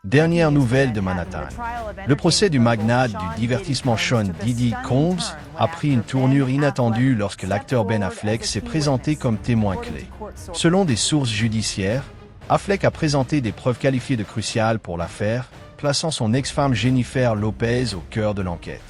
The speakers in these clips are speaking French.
Dernière nouvelle de Manhattan. Le procès du magnat du divertissement Sean Diddy Combs a pris une tournure inattendue lorsque l'acteur Ben Affleck s'est présenté comme témoin clé. Selon des sources judiciaires, Affleck a présenté des preuves qualifiées de cruciales pour l'affaire, plaçant son ex-femme Jennifer Lopez au cœur de l'enquête.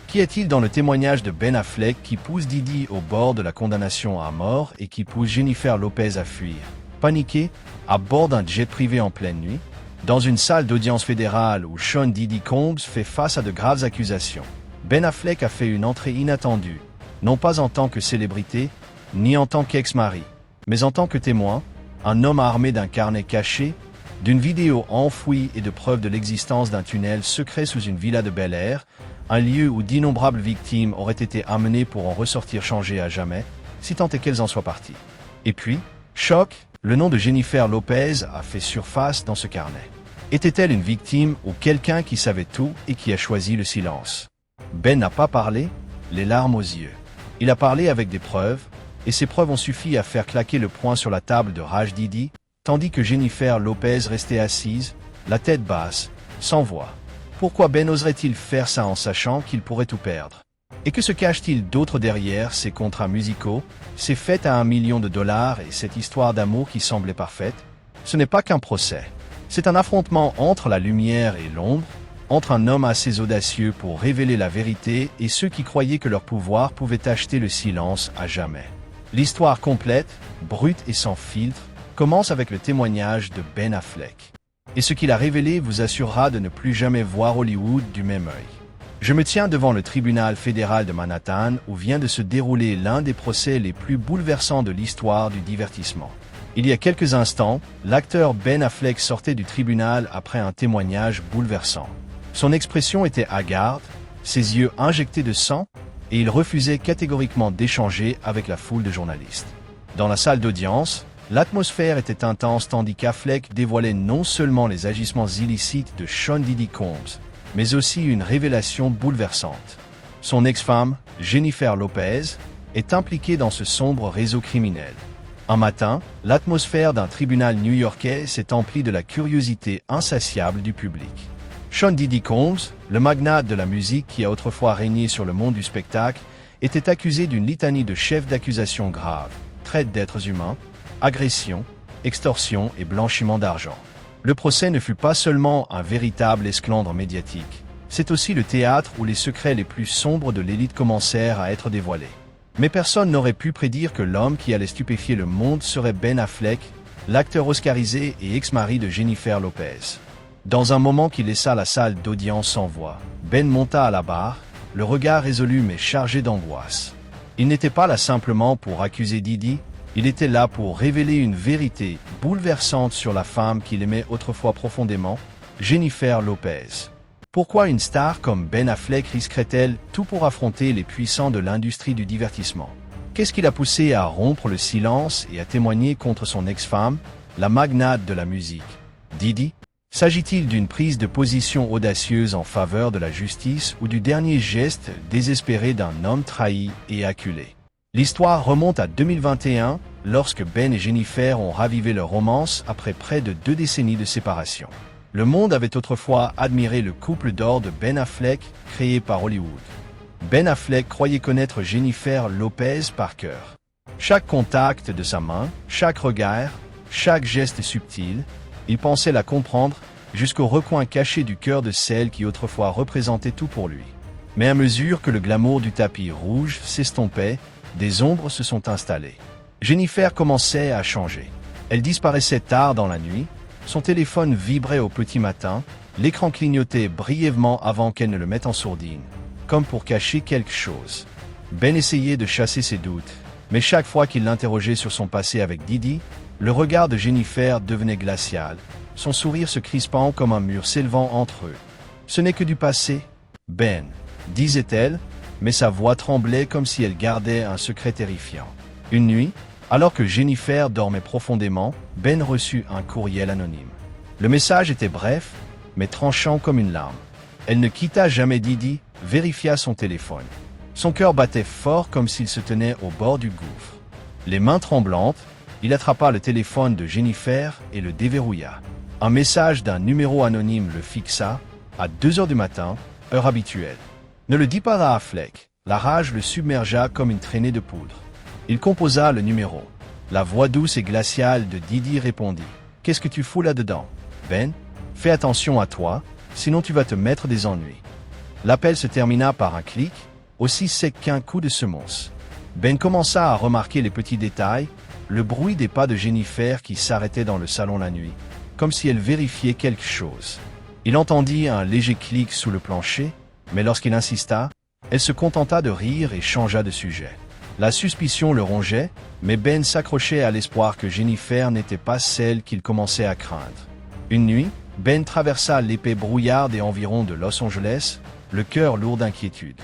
Qu'y a-t-il dans le témoignage de Ben Affleck qui pousse Diddy au bord de la condamnation à mort et qui pousse Jennifer Lopez à fuir, paniquée, à bord d'un jet privé en pleine nuit, dans une salle d'audience fédérale où Sean Diddy Combs fait face à de graves accusations? Ben Affleck a fait une entrée inattendue, non pas en tant que célébrité, ni en tant qu'ex-mari, mais en tant que témoin, un homme armé d'un carnet caché, d'une vidéo enfouie et de preuves de l'existence d'un tunnel secret sous une villa de Bel-Air, un lieu où d'innombrables victimes auraient été amenées pour en ressortir changées à jamais, si tant est qu'elles en soient parties. Et puis, choc, le nom de Jennifer Lopez a fait surface dans ce carnet. Était-elle une victime ou quelqu'un qui savait tout et qui a choisi le silence? Ben n'a pas parlé, les larmes aux yeux. Il a parlé avec des preuves, et ces preuves ont suffi à faire claquer le poing sur la table de rage Diddy, tandis que Jennifer Lopez restait assise, la tête basse, sans voix. Pourquoi Ben oserait-il faire ça en sachant qu'il pourrait tout perdre? Et que se cache-t-il d'autre derrière ces contrats musicaux, ces fêtes à $1 million et cette histoire d'amour qui semblait parfaite? Ce n'est pas qu'un procès. C'est un affrontement entre la lumière et l'ombre, entre un homme assez audacieux pour révéler la vérité et ceux qui croyaient que leur pouvoir pouvait acheter le silence à jamais. L'histoire complète, brute et sans filtre, commence avec le témoignage de Ben Affleck. Et ce qu'il a révélé vous assurera de ne plus jamais voir Hollywood du même œil. Je me tiens devant le tribunal fédéral de Manhattan où vient de se dérouler l'un des procès les plus bouleversants de l'histoire du divertissement. Il y a quelques instants, l'acteur Ben Affleck sortait du tribunal après un témoignage bouleversant. Son expression était hagarde, ses yeux injectés de sang, et il refusait catégoriquement d'échanger avec la foule de journalistes. Dans la salle d'audience, l'atmosphère était intense tandis qu'Affleck dévoilait non seulement les agissements illicites de Sean Diddy Combs, mais aussi une révélation bouleversante. Son ex-femme, Jennifer Lopez, est impliquée dans ce sombre réseau criminel. Un matin, l'atmosphère d'un tribunal new-yorkais s'est emplie de la curiosité insatiable du public. Sean Diddy Combs, le magnat de la musique qui a autrefois régné sur le monde du spectacle, était accusé d'une litanie de chefs d'accusation graves, traite d'êtres humains, agression, extorsion et blanchiment d'argent. Le procès ne fut pas seulement un véritable esclandre médiatique, c'est aussi le théâtre où les secrets les plus sombres de l'élite commencèrent à être dévoilés. Mais personne n'aurait pu prédire que l'homme qui allait stupéfier le monde serait Ben Affleck, l'acteur oscarisé et ex-mari de Jennifer Lopez. Dans un moment qui laissa la salle d'audience sans voix, Ben monta à la barre, le regard résolu mais chargé d'angoisse. Il n'était pas là simplement pour accuser Diddy, il était là pour révéler une vérité bouleversante sur la femme qu'il aimait autrefois profondément, Jennifer Lopez. Pourquoi une star comme Ben Affleck risquerait-elle tout pour affronter les puissants de l'industrie du divertissement? Qu'est-ce qui l'a poussé à rompre le silence et à témoigner contre son ex-femme, la magnate de la musique? Diddy? S'agit-il d'une prise de position audacieuse en faveur de la justice ou du dernier geste désespéré d'un homme trahi et acculé? L'histoire remonte à 2021, lorsque Ben et Jennifer ont ravivé leur romance après près de 2 décennies de séparation. Le monde avait autrefois admiré le couple d'or de Ben Affleck, créé par Hollywood. Ben Affleck croyait connaître Jennifer Lopez par cœur. Chaque contact de sa main, chaque regard, chaque geste subtil, il pensait la comprendre, jusqu'au recoin caché du cœur de celle qui autrefois représentait tout pour lui. Mais à mesure que le glamour du tapis rouge s'estompait, des ombres se sont installées. Jennifer commençait à changer. Elle disparaissait tard dans la nuit, son téléphone vibrait au petit matin, l'écran clignotait brièvement avant qu'elle ne le mette en sourdine, comme pour cacher quelque chose. Ben essayait de chasser ses doutes, mais chaque fois qu'il l'interrogeait sur son passé avec Diddy, le regard de Jennifer devenait glacial, son sourire se crispant comme un mur s'élevant entre eux. « Ce n'est que du passé, Ben », disait-elle, mais sa voix tremblait comme si elle gardait un secret terrifiant. Une nuit, alors que Jennifer dormait profondément, Ben reçut un courriel anonyme. Le message était bref, mais tranchant comme une lame. Elle ne quitta jamais Diddy, vérifia son téléphone. Son cœur battait fort comme s'il se tenait au bord du gouffre. Les mains tremblantes, il attrapa le téléphone de Jennifer et le déverrouilla. Un message d'un numéro anonyme le fixa à 2 heures du matin, heure habituelle. Ne le dis pas à Affleck. La rage le submergea comme une traînée de poudre. Il composa le numéro. La voix douce et glaciale de Didi répondit. « Qu'est-ce que tu fous là-dedans, Ben? Fais attention à toi, sinon tu vas te mettre des ennuis. » L'appel se termina par un clic, aussi sec qu'un coup de semonce. Ben commença à remarquer les petits détails, le bruit des pas de Jennifer qui s'arrêtait dans le salon la nuit, comme si elle vérifiait quelque chose. Il entendit un léger clic sous le plancher, mais lorsqu'il insista, elle se contenta de rire et changea de sujet. La suspicion le rongeait, mais Ben s'accrochait à l'espoir que Jennifer n'était pas celle qu'il commençait à craindre. Une nuit, Ben traversa l'épais brouillard des environs de Los Angeles, le cœur lourd d'inquiétude.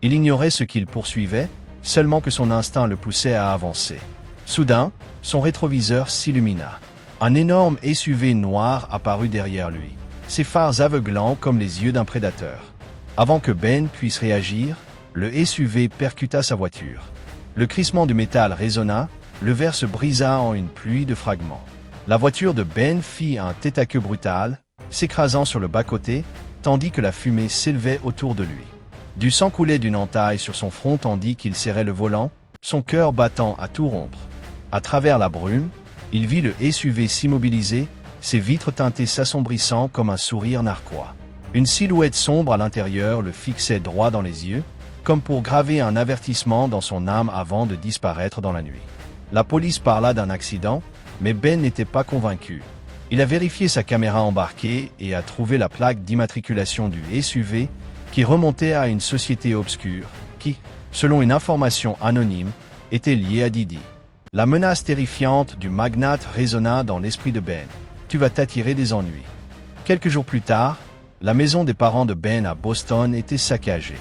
Il ignorait ce qu'il poursuivait, seulement que son instinct le poussait à avancer. Soudain, son rétroviseur s'illumina. Un énorme SUV noir apparut derrière lui, ses phares aveuglants comme les yeux d'un prédateur. Avant que Ben puisse réagir, le SUV percuta sa voiture. Le crissement du métal résonna, le verre se brisa en une pluie de fragments. La voiture de Ben fit un tête-à-queue brutal, s'écrasant sur le bas-côté, tandis que la fumée s'élevait autour de lui. Du sang coulait d'une entaille sur son front tandis qu'il serrait le volant, son cœur battant à tout rompre. À travers la brume, il vit le SUV s'immobiliser, ses vitres teintées s'assombrissant comme un sourire narquois. Une silhouette sombre à l'intérieur le fixait droit dans les yeux, comme pour graver un avertissement dans son âme avant de disparaître dans la nuit. La police parla d'un accident, mais Ben n'était pas convaincu. Il a vérifié sa caméra embarquée et a trouvé la plaque d'immatriculation du SUV qui remontait à une société obscure qui, selon une information anonyme, était liée à Didi. La menace terrifiante du magnate résonna dans l'esprit de Ben. « Tu vas t'attirer des ennuis. » Quelques jours plus tard, la maison des parents de Ben à Boston était saccagée.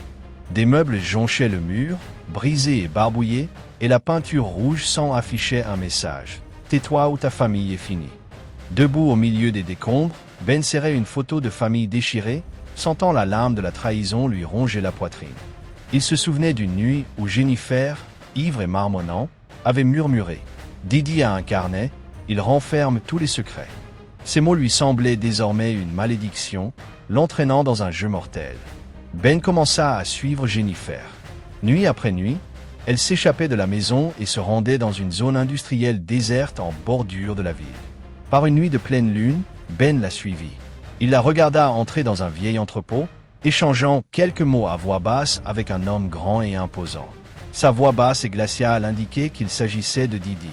Des meubles jonchaient le mur, brisés et barbouillés, et la peinture rouge sang affichait un message. « Tais-toi ou ta famille est finie. » Debout au milieu des décombres, Ben serrait une photo de famille déchirée, sentant la lame de la trahison lui ronger la poitrine. Il se souvenait d'une nuit où Jennifer, ivre et marmonnant, avait murmuré « Didi a un carnet, il renferme tous les secrets. » Ces mots lui semblaient désormais une malédiction, l'entraînant dans un jeu mortel. Ben commença à suivre Jennifer. Nuit après nuit, elle s'échappait de la maison et se rendait dans une zone industrielle déserte en bordure de la ville. Par une nuit de pleine lune, Ben la suivit. Il la regarda entrer dans un vieil entrepôt, échangeant quelques mots à voix basse avec un homme grand et imposant. Sa voix basse et glaciale indiquait qu'il s'agissait de Didi.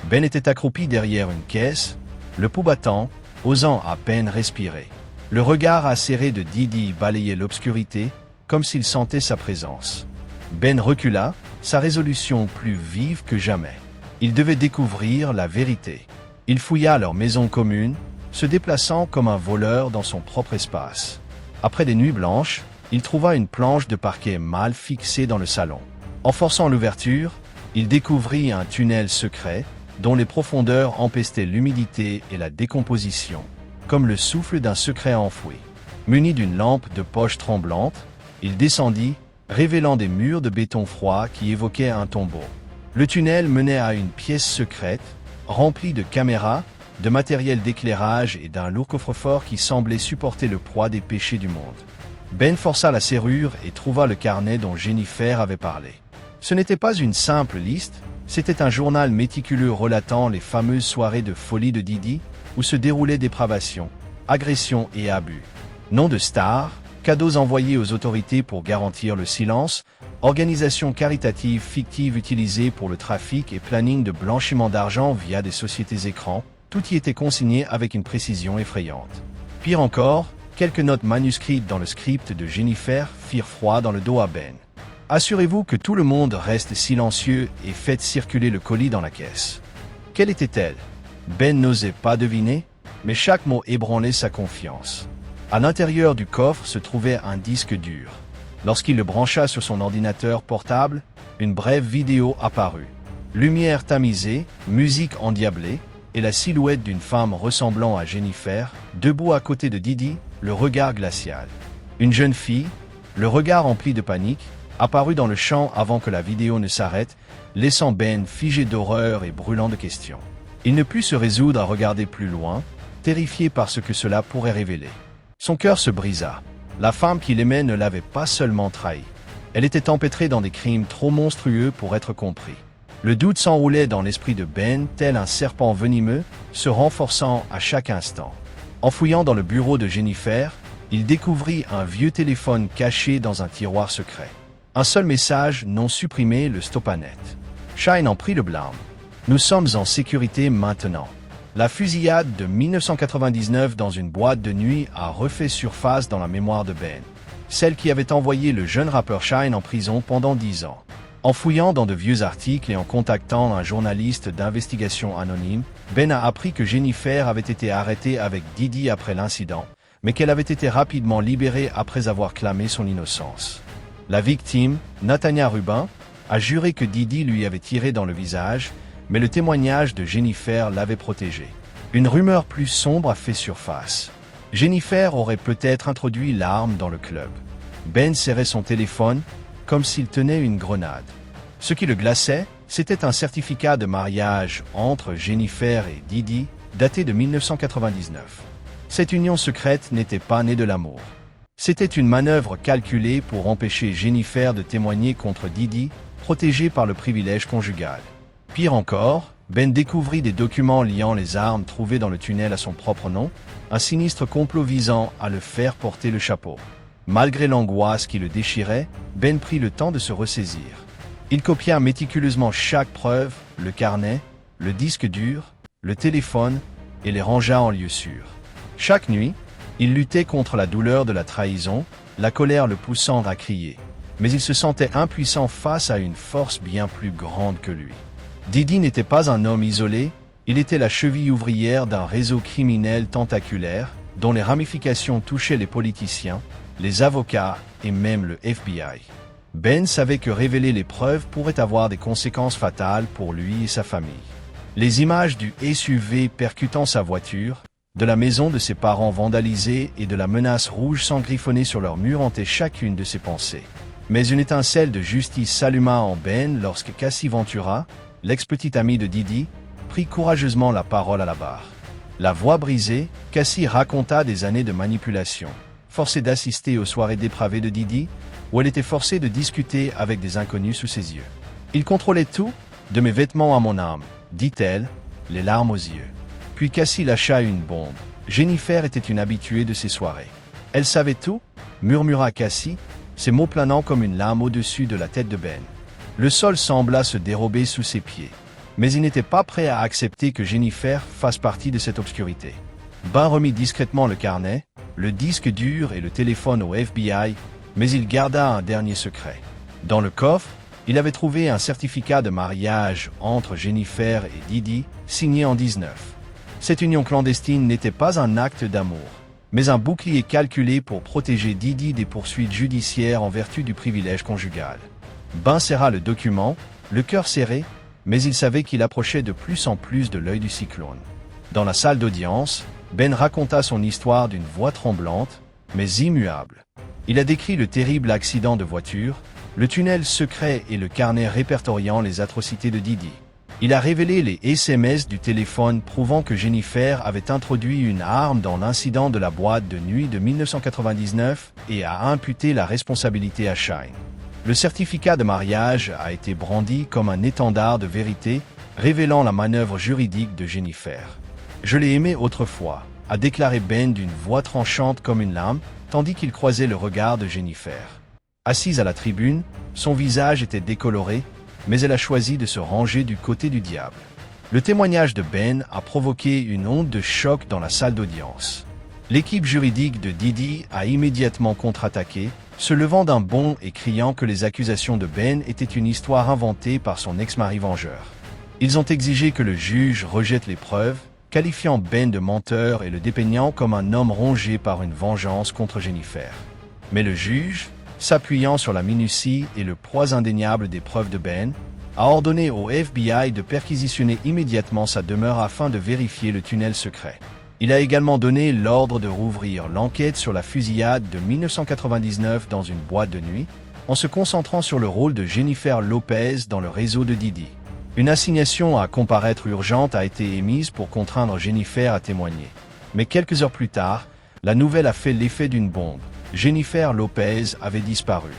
Ben était accroupi derrière une caisse, le pouls battant, osant à peine respirer. Le regard acéré de Didi balayait l'obscurité, comme s'il sentait sa présence. Ben recula, sa résolution plus vive que jamais. Il devait découvrir la vérité. Il fouilla leur maison commune, se déplaçant comme un voleur dans son propre espace. Après des nuits blanches, il trouva une planche de parquet mal fixée dans le salon. En forçant l'ouverture, il découvrit un tunnel secret, dont les profondeurs empestaient l'humidité et la décomposition, comme le souffle d'un secret enfoui. Muni d'une lampe de poche tremblante, il descendit, révélant des murs de béton froid qui évoquaient un tombeau. Le tunnel menait à une pièce secrète, remplie de caméras, de matériel d'éclairage et d'un lourd coffre-fort qui semblait supporter le poids des péchés du monde. Ben força la serrure et trouva le carnet dont Jennifer avait parlé. Ce n'était pas une simple liste, c'était un journal méticuleux relatant les fameuses soirées de folie de Didi, où se déroulaient dépravation, agression et abus. Noms de stars, cadeaux envoyés aux autorités pour garantir le silence, organisations caritatives fictives utilisées pour le trafic et planning de blanchiment d'argent via des sociétés écrans, tout y était consigné avec une précision effrayante. Pire encore, quelques notes manuscrites dans le script de Jennifer firent froid dans le dos à Ben. Assurez-vous que tout le monde reste silencieux et faites circuler le colis dans la caisse. Quelle était-elle? Ben n'osait pas deviner, mais chaque mot ébranlait sa confiance. À l'intérieur du coffre se trouvait un disque dur. Lorsqu'il le brancha sur son ordinateur portable, une brève vidéo apparut. Lumière tamisée, musique endiablée, et la silhouette d'une femme ressemblant à Jennifer, debout à côté de Didi, le regard glacial. Une jeune fille, le regard empli de panique, apparut dans le champ avant que la vidéo ne s'arrête, laissant Ben figé d'horreur et brûlant de questions. Il ne put se résoudre à regarder plus loin, terrifié par ce que cela pourrait révéler. Son cœur se brisa. La femme qu'il aimait ne l'avait pas seulement trahi. Elle était empêtrée dans des crimes trop monstrueux pour être compris. Le doute s'enroulait dans l'esprit de Ben tel un serpent venimeux, se renforçant à chaque instant. En fouillant dans le bureau de Jennifer, il découvrit un vieux téléphone caché dans un tiroir secret. Un seul message non supprimé le stoppa net. Shine en prit le blâme. Nous sommes en sécurité maintenant. La fusillade de 1999 dans une boîte de nuit a refait surface dans la mémoire de Ben. Celle qui avait envoyé le jeune rappeur Shine en prison pendant 10 ans. En fouillant dans de vieux articles et en contactant un journaliste d'investigation anonyme, Ben a appris que Jennifer avait été arrêtée avec Diddy après l'incident, mais qu'elle avait été rapidement libérée après avoir clamé son innocence. La victime, Natania Rubin, a juré que Diddy lui avait tiré dans le visage, mais le témoignage de Jennifer l'avait protégée. Une rumeur plus sombre a fait surface. Jennifer aurait peut-être introduit l'arme dans le club. Ben serrait son téléphone comme s'il tenait une grenade. Ce qui le glaçait, c'était un certificat de mariage entre Jennifer et Diddy, daté de 1999. Cette union secrète n'était pas née de l'amour. C'était une manœuvre calculée pour empêcher Jennifer de témoigner contre Diddy, protégée par le privilège conjugal. Pire encore, Ben découvrit des documents liant les armes trouvées dans le tunnel à son propre nom, un sinistre complot visant à le faire porter le chapeau. Malgré l'angoisse qui le déchirait, Ben prit le temps de se ressaisir. Il copia méticuleusement chaque preuve, le carnet, le disque dur, le téléphone, et les rangea en lieu sûr. Chaque nuit, il luttait contre la douleur de la trahison, la colère le poussant à crier. Mais il se sentait impuissant face à une force bien plus grande que lui. Diddy n'était pas un homme isolé, il était la cheville ouvrière d'un réseau criminel tentaculaire, dont les ramifications touchaient les politiciens, les avocats et même le FBI. Ben savait que révéler les preuves pourrait avoir des conséquences fatales pour lui et sa famille. Les images du SUV percutant sa voiture, de la maison de ses parents vandalisée et de la menace rouge s'engriffonner sur leur mur hantaient chacune de ses pensées. Mais une étincelle de justice s'alluma en Ben lorsque Cassie Ventura, l'ex-petite amie de Diddy, prit courageusement la parole à la barre. La voix brisée, Cassie raconta des années de manipulation, forcée d'assister aux soirées dépravées de Diddy, où elle était forcée de discuter avec des inconnus sous ses yeux. Il contrôlait tout, de mes vêtements à mon âme, dit-elle, les larmes aux yeux. Puis Cassie lâcha une bombe. Jennifer était une habituée de ces soirées. Elle savait tout, murmura Cassie, ses mots planant comme une lame au-dessus de la tête de Ben. Le sol sembla se dérober sous ses pieds. Mais il n'était pas prêt à accepter que Jennifer fasse partie de cette obscurité. Ben remit discrètement le carnet, le disque dur et le téléphone au FBI, mais il garda un dernier secret. Dans le coffre, il avait trouvé un certificat de mariage entre Jennifer et Diddy, signé en 19. Cette union clandestine n'était pas un acte d'amour, mais un bouclier calculé pour protéger Diddy des poursuites judiciaires en vertu du privilège conjugal. Ben serra le document, le cœur serré, mais il savait qu'il approchait de plus en plus de l'œil du cyclone. Dans la salle d'audience, Ben raconta son histoire d'une voix tremblante, mais immuable. Il a décrit le terrible accident de voiture, le tunnel secret et le carnet répertoriant les atrocités de Diddy. Il a révélé les SMS du téléphone prouvant que Jennifer avait introduit une arme dans l'incident de la boîte de nuit de 1999 et a imputé la responsabilité à Shine. Le certificat de mariage a été brandi comme un étendard de vérité, révélant la manœuvre juridique de Jennifer. « Je l'ai aimé autrefois », a déclaré Ben d'une voix tranchante comme une lame, tandis qu'il croisait le regard de Jennifer. Assise à la tribune, son visage était décoloré, mais elle a choisi de se ranger du côté du diable. Le témoignage de Ben a provoqué une onde de choc dans la salle d'audience. L'équipe juridique de Diddy a immédiatement contre-attaqué, se levant d'un bond et criant que les accusations de Ben étaient une histoire inventée par son ex-mari vengeur. Ils ont exigé que le juge rejette les preuves, qualifiant Ben de menteur et le dépeignant comme un homme rongé par une vengeance contre Jennifer. Mais le juge, s'appuyant sur la minutie et le poids indéniable des preuves de Ben, a ordonné au FBI de perquisitionner immédiatement sa demeure afin de vérifier le tunnel secret. Il a également donné l'ordre de rouvrir l'enquête sur la fusillade de 1999 dans une boîte de nuit, en se concentrant sur le rôle de Jennifer Lopez dans le réseau de Diddy. Une assignation à comparaître urgente a été émise pour contraindre Jennifer à témoigner. Mais quelques heures plus tard, la nouvelle a fait l'effet d'une bombe. Jennifer Lopez avait disparu.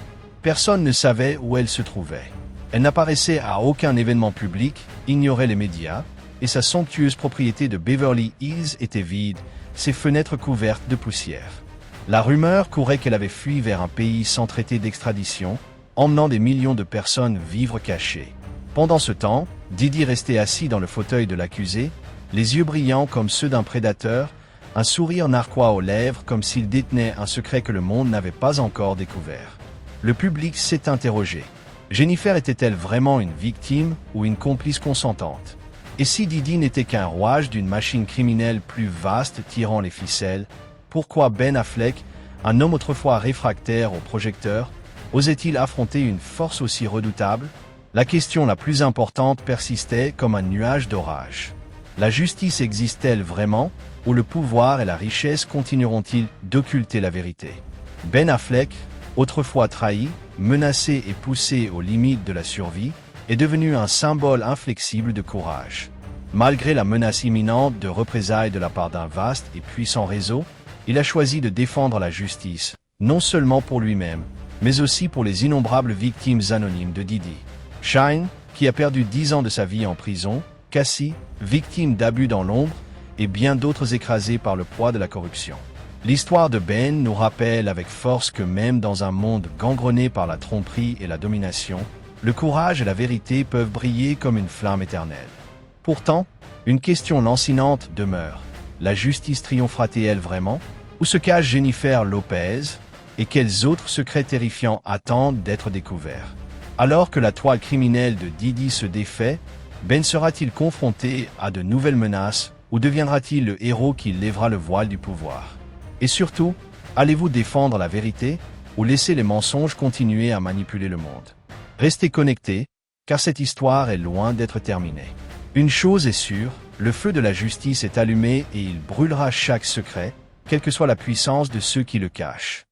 Personne ne savait où elle se trouvait. Elle n'apparaissait à aucun événement public, ignorait les médias, et sa somptueuse propriété de Beverly Hills était vide, ses fenêtres couvertes de poussière. La rumeur courait qu'elle avait fui vers un pays sans traité d'extradition, emmenant des millions de personnes vivre cachées. Pendant ce temps, Didi restait assis dans le fauteuil de l'accusé, les yeux brillants comme ceux d'un prédateur, un sourire narquois aux lèvres comme s'il détenait un secret que le monde n'avait pas encore découvert. Le public s'est interrogé. Jennifer était-elle vraiment une victime ou une complice consentante? Et si Didi n'était qu'un rouage d'une machine criminelle plus vaste tirant les ficelles, pourquoi Ben Affleck, un homme autrefois réfractaire aux projecteurs, osait-il affronter une force aussi redoutable? La question la plus importante persistait comme un nuage d'orage. La justice existe-t-elle vraiment, ou le pouvoir et la richesse continueront-ils d'occulter la vérité? Ben Affleck, autrefois trahi, menacé et poussé aux limites de la survie, est devenu un symbole inflexible de courage. Malgré la menace imminente de représailles de la part d'un vaste et puissant réseau, il a choisi de défendre la justice, non seulement pour lui-même, mais aussi pour les innombrables victimes anonymes de Didi. Shine, qui a perdu 10 ans de sa vie en prison, Cassie, victime d'abus dans l'ombre, et bien d'autres écrasés par le poids de la corruption. L'histoire de Ben nous rappelle avec force que même dans un monde gangrené par la tromperie et la domination, le courage et la vérité peuvent briller comme une flamme éternelle. Pourtant, une question lancinante demeure. La justice triomphera-t-elle vraiment? Où se cache Jennifer Lopez? Et quels autres secrets terrifiants attendent d'être découverts? Alors que la toile criminelle de Didi se défait, Ben sera-t-il confronté à de nouvelles menaces ou deviendra-t-il le héros qui lèvera le voile du pouvoir? Et surtout, allez-vous défendre la vérité ou laisser les mensonges continuer à manipuler le monde? Restez connectés, car cette histoire est loin d'être terminée. Une chose est sûre, le feu de la justice est allumé et il brûlera chaque secret, quelle que soit la puissance de ceux qui le cachent.